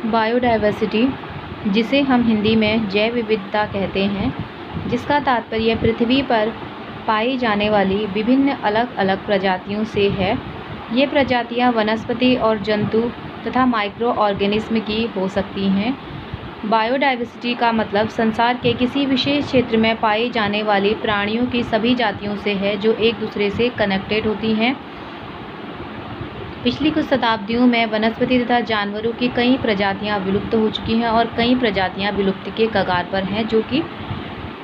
Biodiversity, जिसे हम हिंदी में जैव विविधता कहते हैं, जिसका तात्पर्य पृथ्वी पर पाई जाने वाली विभिन्न अलग अलग प्रजातियों से है। ये प्रजातियां वनस्पति और जंतु तथा माइक्रो ऑर्गेनिज्म की हो सकती हैं। बायोडायवर्सिटी का मतलब संसार के किसी विशेष क्षेत्र में पाई जाने वाली प्राणियों की सभी जातियों से है जो एक दूसरे से कनेक्टेड होती हैं। पिछली कुछ शताब्दियों में वनस्पति तथा जानवरों की कई प्रजातियां विलुप्त हो चुकी हैं और कई प्रजातियां विलुप्ति के कगार पर हैं, जो कि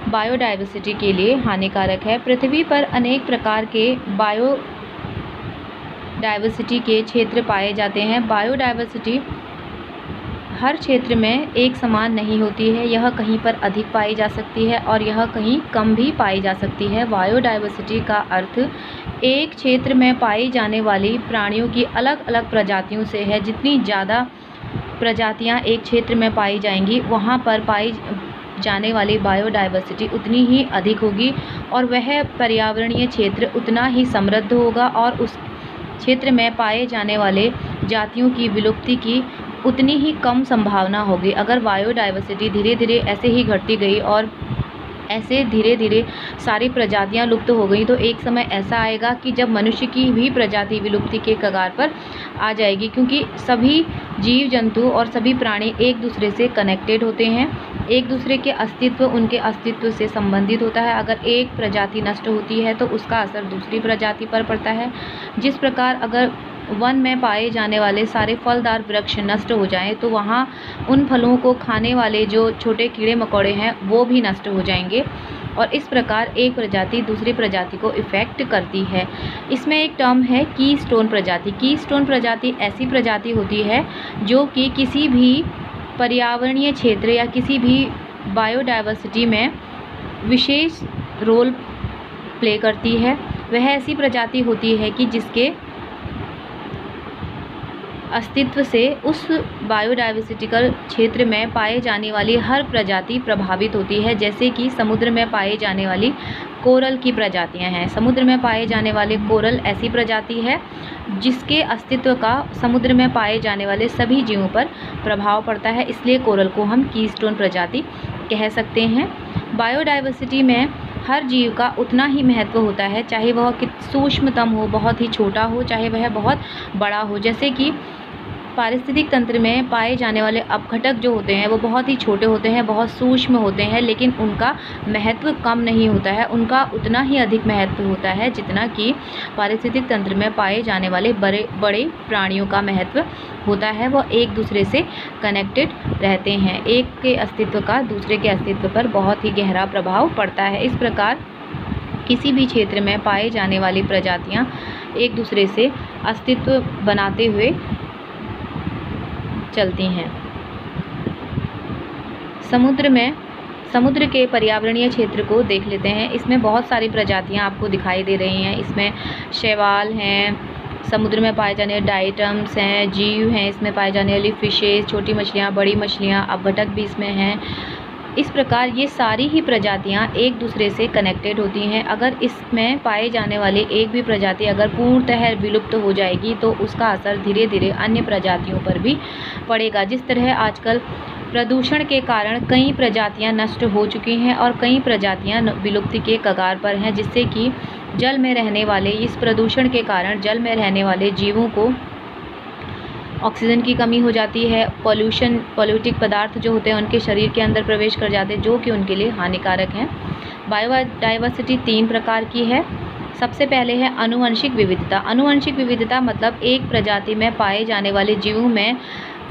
बायोडायवर्सिटी के लिए हानिकारक है। पृथ्वी पर अनेक प्रकार के बायोडायवर्सिटी के क्षेत्र पाए जाते हैं। बायोडायवर्सिटी हर क्षेत्र में एक समान नहीं होती है, यह कहीं पर अधिक पाई जा सकती है और यह कहीं कम भी पाई जा सकती है। बायोडायवर्सिटी का अर्थ एक क्षेत्र में पाई जाने वाली प्राणियों की अलग अलग प्रजातियों से है। जितनी ज़्यादा प्रजातियां एक क्षेत्र में पाई जाएंगी, वहां पर पाई जाने वाली बायोडायवर्सिटी उतनी ही अधिक होगी और वह पर्यावरणीय क्षेत्र उतना ही समृद्ध होगा और उस क्षेत्र में पाए जाने वाले जातियों की विलुप्ति की उतनी ही कम संभावना होगी। अगर बायोडायवर्सिटी धीरे धीरे ऐसे ही घटती गई और ऐसे धीरे धीरे सारी प्रजातियां लुप्त हो गई, तो एक समय ऐसा आएगा कि जब मनुष्य की भी प्रजाति विलुप्ति के कगार पर आ जाएगी, क्योंकि सभी जीव जंतु और सभी प्राणी एक दूसरे से कनेक्टेड होते हैं। एक दूसरे के अस्तित्व उनके अस्तित्व से संबंधित होता है। अगर एक प्रजाति नष्ट होती है तो उसका असर दूसरी प्रजाति पर पड़ता है। जिस प्रकार अगर वन में पाए जाने वाले सारे फलदार वृक्ष नष्ट हो जाएं, तो वहाँ उन फलों को खाने वाले जो छोटे कीड़े मकोड़े हैं वो भी नष्ट हो जाएंगे और इस प्रकार एक प्रजाति दूसरी प्रजाति को इफ़ेक्ट करती है। इसमें एक टर्म है कीस्टोन प्रजाति। कीस्टोन प्रजाति ऐसी प्रजाति होती है जो कि किसी भी पर्यावरणीय क्षेत्र या किसी भी बायोडायवर्सिटी में विशेष रोल प्ले करती है। वह ऐसी प्रजाति होती है कि जिसके अस्तित्व से उस बायोडायवर्सिटिकल क्षेत्र में पाए जाने वाली हर प्रजाति प्रभावित होती है। जैसे कि समुद्र में पाए जाने वाली कोरल की प्रजातियां हैं। समुद्र में पाए जाने वाले कोरल ऐसी प्रजाति है जिसके अस्तित्व का समुद्र में पाए जाने वाले सभी जीवों पर प्रभाव पड़ता है, इसलिए कोरल को हम कीस्टोन प्रजाति कह सकते हैं। बायोडायवर्सिटी में हर जीव का उतना ही महत्व होता है, चाहे वह सूक्ष्मतम हो, बहुत ही छोटा हो, चाहे वह बहुत बड़ा हो। जैसे कि पारिस्थितिक तंत्र में पाए जाने वाले अपघटक जो होते हैं वो बहुत ही छोटे होते हैं, बहुत सूक्ष्म होते हैं, लेकिन उनका महत्व कम नहीं होता है। उनका उतना ही अधिक महत्व होता है जितना कि पारिस्थितिक तंत्र में पाए जाने वाले बड़े बड़े प्राणियों का महत्व होता है। वह एक दूसरे से कनेक्टेड रहते हैं। एक के अस्तित्व का दूसरे के अस्तित्व पर बहुत ही गहरा प्रभाव पड़ता है। इस प्रकार किसी भी क्षेत्र में पाए जाने वाली प्रजातियां एक दूसरे से अस्तित्व बनाते हुए चलती हैं। समुद्र के पर्यावरणीय क्षेत्र को देख लेते हैं। इसमें बहुत सारी प्रजातियां आपको दिखाई दे रही हैं। इसमें शैवाल हैं, समुद्र में पाए जाने वाले डायटम्स हैं, जीव हैं, इसमें पाए जाने वाली फिशेस, छोटी मछलियां, बड़ी मछलियां, अपघटक भी इसमें हैं। इस प्रकार ये सारी ही प्रजातियां एक दूसरे से कनेक्टेड होती हैं। अगर इसमें पाए जाने वाले एक भी प्रजाति अगर पूर्णतः विलुप्त हो जाएगी तो उसका असर धीरे धीरे अन्य प्रजातियों पर भी पड़ेगा। जिस तरह आजकल प्रदूषण के कारण कई प्रजातियां नष्ट हो चुकी हैं और कई प्रजातियां विलुप्ति के कगार पर हैं, जिससे कि जल में रहने वाले इस प्रदूषण के कारण जल में रहने वाले जीवों को ऑक्सीजन की कमी हो जाती है। पॉल्यूटिक पदार्थ जो होते हैं उनके शरीर के अंदर प्रवेश कर जाते हैं, जो कि उनके लिए हानिकारक हैं। बायोडायवर्सिटी 3 प्रकार की है। सबसे पहले है आनुवंशिक विविधता। आनुवंशिक विविधता मतलब एक प्रजाति में पाए जाने वाले जीवों में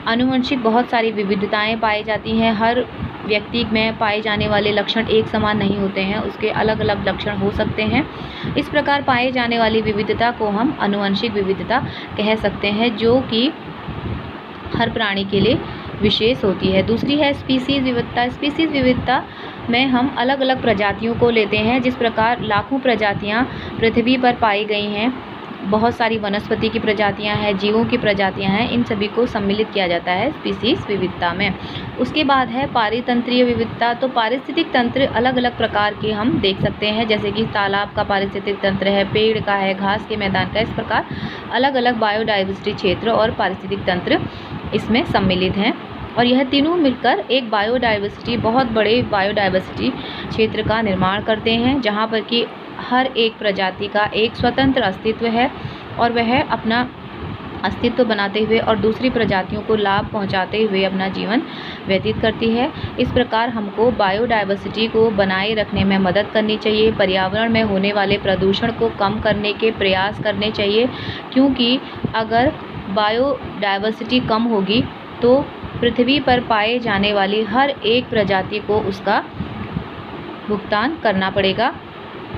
आनुवंशिक बहुत सारी विविधताएं पाई जाती हैं। हर व्यक्ति में पाए जाने वाले लक्षण एक समान नहीं होते हैं, उसके अलग अलग लक्षण हो सकते हैं। इस प्रकार पाए जाने वाली विविधता को हम आनुवंशिक विविधता कह सकते हैं, जो कि हर प्राणी के लिए विशेष होती है। दूसरी है स्पीसीज विविधता। स्पीसीज विविधता में हम अलग अलग प्रजातियों को लेते हैं। जिस प्रकार लाखों प्रजातियां पृथ्वी पर पाई गई हैं, बहुत सारी वनस्पति की प्रजातियां हैं, जीवों की प्रजातियां हैं, इन सभी को सम्मिलित किया जाता है स्पीसीज विविधता में। उसके बाद है पारितंत्रीय विविधता। तो पारिस्थितिक तंत्र अलग अलग प्रकार के हम देख सकते हैं, जैसे कि तालाब का पारिस्थितिक तंत्र है, पेड़ का है, घास के मैदान का। इस प्रकार अलग अलग बायोडाइवर्सिटी क्षेत्र और पारिस्थितिक तंत्र इसमें सम्मिलित हैं। और यह तीनों मिलकर एक बायोडाइवर्सिटी, बहुत बड़े बायोडाइवर्सिटी क्षेत्र का निर्माण करते हैं, जहाँ पर कि हर एक प्रजाति का एक स्वतंत्र अस्तित्व है और वह अपना अस्तित्व बनाते हुए और दूसरी प्रजातियों को लाभ पहुंचाते हुए अपना जीवन व्यतीत करती है। इस प्रकार हमको बायोडाइवर्सिटी को बनाए रखने में मदद करनी चाहिए, पर्यावरण में होने वाले प्रदूषण को कम करने के प्रयास करने चाहिए, क्योंकि अगर बायोडाइवर्सिटी कम होगी तो पृथ्वी पर पाए जाने वाली हर एक प्रजाति को उसका भुगतान करना पड़ेगा।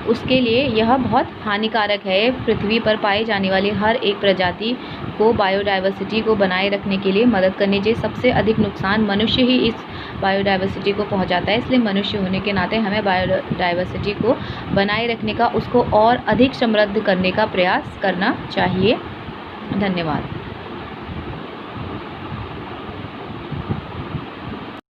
उसके लिए यह बहुत हानिकारक है। पृथ्वी पर पाई जाने वाली हर एक प्रजाति को बायोडाइवर्सिटी को बनाए रखने के लिए मदद करनी चाहिए। सबसे अधिक नुकसान मनुष्य ही इस बायोडाइवर्सिटी को पहुंचाता है, इसलिए मनुष्य होने के नाते हमें बायोडाइवर्सिटी को बनाए रखने का, उसको और अधिक समृद्ध करने का प्रयास करना चाहिए। धन्यवाद।